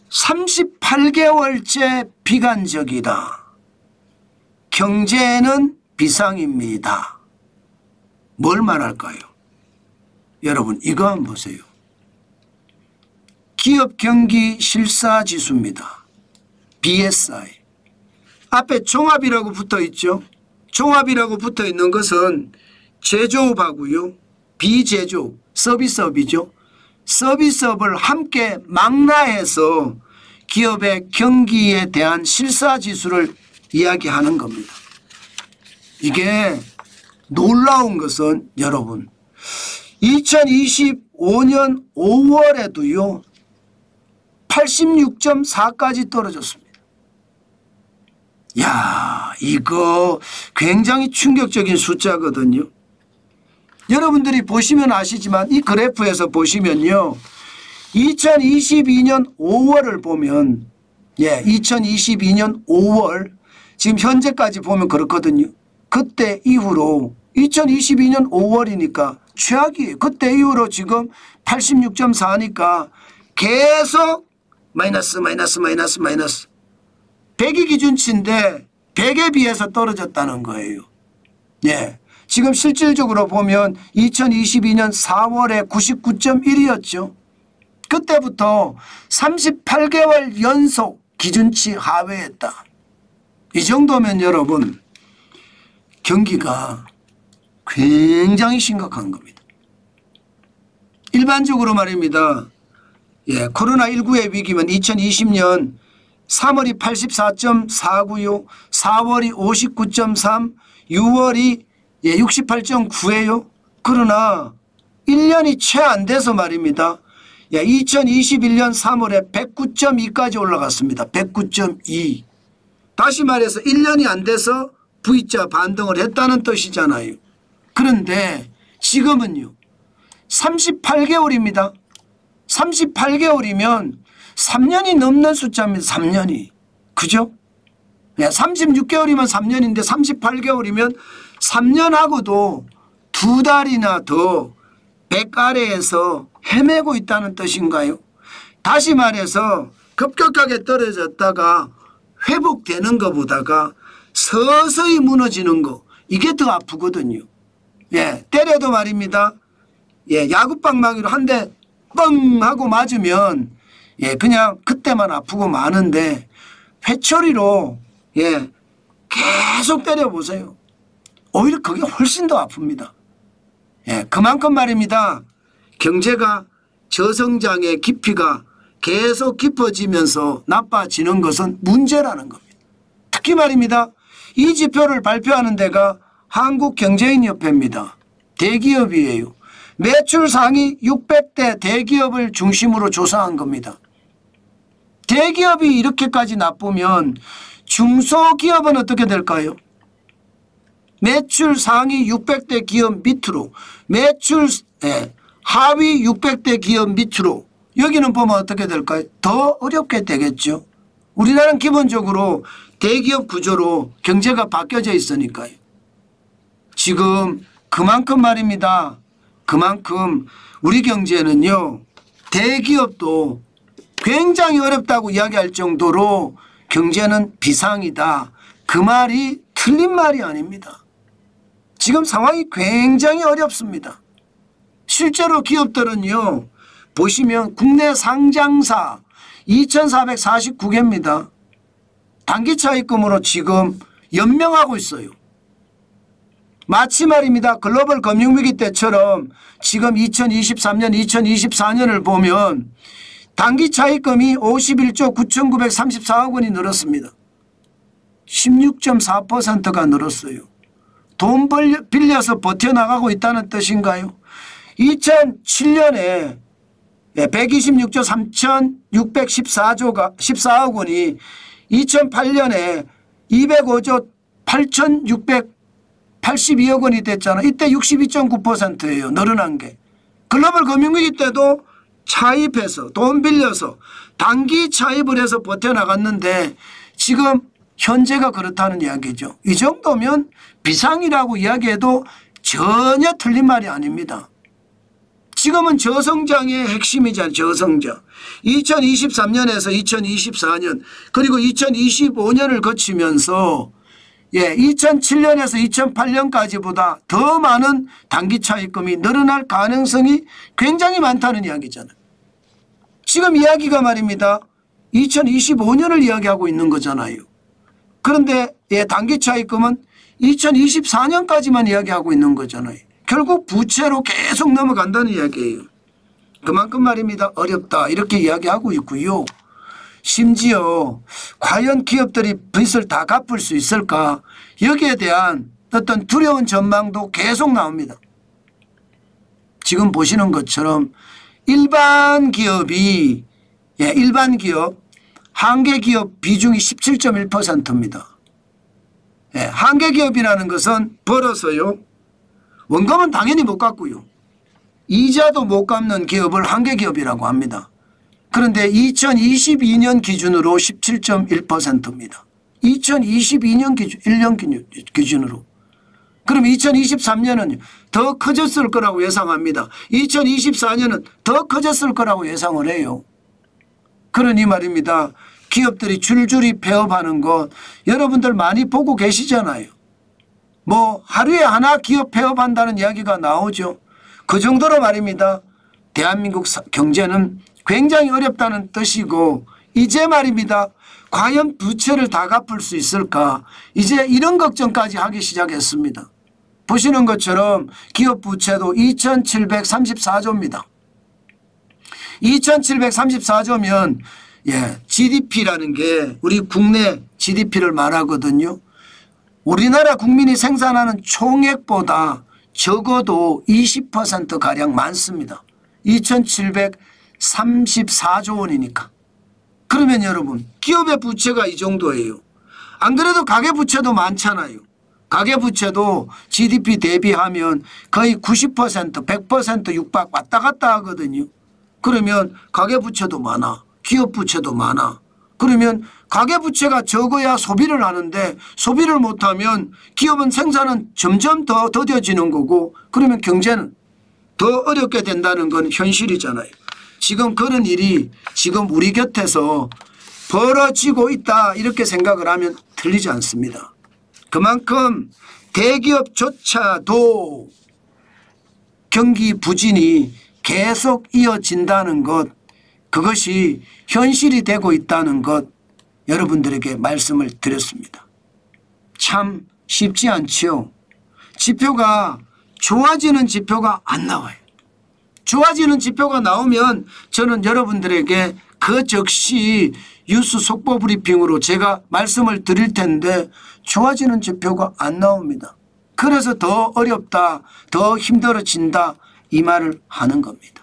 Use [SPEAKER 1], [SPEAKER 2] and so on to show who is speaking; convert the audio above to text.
[SPEAKER 1] 38개월째 비관적이다. 경제는 비상입니다. 뭘 말할까요? 여러분 이거 한번 보세요. 기업 경기 실사지수입니다. BSI. 앞에 종합이라고 붙어 있죠. 종합이라고 붙어 있는 것은 제조업하고요. 비제조업, 서비스업이죠. 서비스업을 함께 망라해서 기업의 경기에 대한 실사지수를 이야기하는 겁니다. 이게 놀라운 것은 여러분 2025년 5월에도요 86.4까지 떨어졌습니다. 야, 이거 굉장히 충격적인 숫자거든요. 여러분들이 보시면 아시지만 이 그래프에서 보시면요 2022년 5월을 보면 2022년 5월 지금 현재까지 보면 그렇거든요. 그때 이후로 2022년 5월이니까 최악이에요. 그때 이후로 지금 86.4니까 계속 마이너스 100이 기준치인데 100에 비해서 떨어졌다는 거예요. 지금 실질적으로 보면 2022년 4월에 99.1이었죠. 그때부터 38개월 연속 기준치 하회했다. 이 정도면 여러분 경기가 굉장히 심각한 겁니다. 일반적으로 말입니다. 코로나19의 위기면 2020년 3월이 84.4고요. 4월이 59.3, 6월이 68.9예요. 그러나 1년이 채 안 돼서 말입니다. 2021년 3월에 109.2까지 올라갔습니다. 109.2. 다시 말해서 1년이 안 돼서 V자 반등을 했다는 뜻이잖아요. 그런데 지금은요 38개월입니다. 38개월이면 3년이 넘는 숫자입니다. 3년이. 그죠? 36개월이면 3년인데 38개월이면 3년하고도 2달이나 더 100 아래에서 헤매고 있다는 뜻인가요? 다시 말해서 급격하게 떨어졌다가 회복되는 것보다가 서서히 무너지는 거 이게 더 아프거든요. 때려도 말입니다. 야구방망이로 한 대 뻥 하고 맞으면 그냥 그때만 아프고 마는데 회초리로 계속 때려보세요. 오히려 그게 훨씬 더 아픕니다. 그만큼 말입니다. 경제가 저성장의 깊이가 계속 깊어지면서 나빠지는 것은 문제라는 겁니다. 특히 말입니다. 이 지표를 발표하는 데가 한국경제인협회입니다. 대기업이에요. 매출 상위 600대 대기업을 중심으로 조사한 겁니다. 대기업이 이렇게까지 나쁘면 중소기업은 어떻게 될까요? 매출 상위 600대 기업 밑으로 매출 하위 600대 기업 밑으로 여기는 보면 어떻게 될까요? 더 어렵게 되겠죠. 우리나라는 기본적으로 대기업 구조로 경제가 바뀌어져 있으니까요. 지금 그만큼 말입니다. 그만큼 우리 경제는요. 대기업도 굉장히 어렵다고 이야기할 정도로 경제는 비상이다. 그 말이 틀린 말이 아닙니다. 지금 상황이 굉장히 어렵습니다. 실제로 기업들은요. 보시면 국내 상장사 2449개입니다. 단기차입금으로 지금 연명하고 있어요. 마치 말입니다. 글로벌 금융위기 때처럼 지금 2023년 2024년을 보면 단기차입금이 51조 9,934억 원이 늘었습니다. 16.4%가 늘었어요. 돈 빌려서 버텨나가고 있다는 뜻인가요? 2007년에 126조 3,614억 원이 2008년에 205조 8,682억 원이 됐잖아요. 이때 62.9%예요. 늘어난 게. 글로벌 금융위기 때도 차입해서 돈 빌려서 단기 차입을 해서 버텨나갔는데 지금 현재가 그렇다는 이야기죠. 이 정도면 비상이라고 이야기해도 전혀 틀린 말이 아닙니다. 지금은 저성장의 핵심이잖아요. 저성장. 2023년에서 2024년 그리고 2025년을 거치면서 2007년에서 2008년까지보다 더 많은 단기 차입금이 늘어날 가능성이 굉장히 많다는 이야기잖아요. 지금 이야기가 말입니다. 2025년을 이야기하고 있는 거잖아요. 그런데 단기 차입금은 2024년까지만 이야기하고 있는 거잖아요. 결국 부채로 계속 넘어간다는 이야기예요. 그만큼 말입니다. 어렵다 이렇게 이야기하고 있고요. 심지어 과연 기업들이 빚을 다 갚을 수 있을까 여기에 대한 어떤 두려운 전망도 계속 나옵니다. 지금 보시는 것처럼 일반 기업이 일반 기업 한계 기업 비중이 17.1%입니다. 한계 기업이라는 것은 벌어서요. 원금은 당연히 못 갚고요. 이자도 못 갚는 기업을 한계 기업이라고 합니다. 그런데 2022년 기준으로 17.1%입니다. 2022년 기준, 1년 기준으로. 그럼 2023년은 더 커졌을 거라고 예상합니다. 2024년은 더 커졌을 거라고 예상을 해요. 그러니 말입니다. 기업들이 줄줄이 폐업하는 것 여러분들 많이 보고 계시잖아요. 뭐 하루에 하나 기업 폐업한다는 이야기가 나오죠. 그 정도로 말입니다. 대한민국 경제는 굉장히 어렵다는 뜻이고 이제 말입니다. 과연 부채를 다 갚을 수 있을까 이제 이런 걱정까지 하기 시작했습니다. 보시는 것처럼 기업 부채도 2734조입니다. 2734조면 GDP라는 게 우리 국내 GDP를 말하거든요. 우리나라 국민이 생산하는 총액보다 적어도 20%가량 많습니다. 2734조 원이니까. 그러면 여러분 기업의 부채가 이 정도예요. 안 그래도 가계부채도 많잖아요. 가계부채도 GDP 대비하면 거의 90% 100% 육박 왔다 갔다 하거든요. 그러면 가계부채도 많아. 기업부채도 많아. 그러면 가계부채가 적어야 소비를 하는데 소비를 못하면 기업은 생산은 점점 더 더뎌지는 거고 그러면 경제는 더 어렵게 된다는 건 현실이잖아요. 지금 그런 일이 지금 우리 곁에서 벌어지고 있다 이렇게 생각을 하면 틀리지 않습니다. 그만큼 대기업조차도 경기 부진이 계속 이어진다는 것 그것이 현실이 되고 있다는 것 여러분들에게 말씀을 드렸습니다. 참 쉽지 않지요. 지표가 좋아지는 지표가 안 나와요. 좋아지는 지표가 나오면 저는 여러분들에게 그 즉시 뉴스 속보 브리핑으로 제가 말씀을 드릴 텐데 좋아지는 지표가 안 나옵니다. 그래서 더 어렵다, 더 힘들어진다 이 말을 하는 겁니다.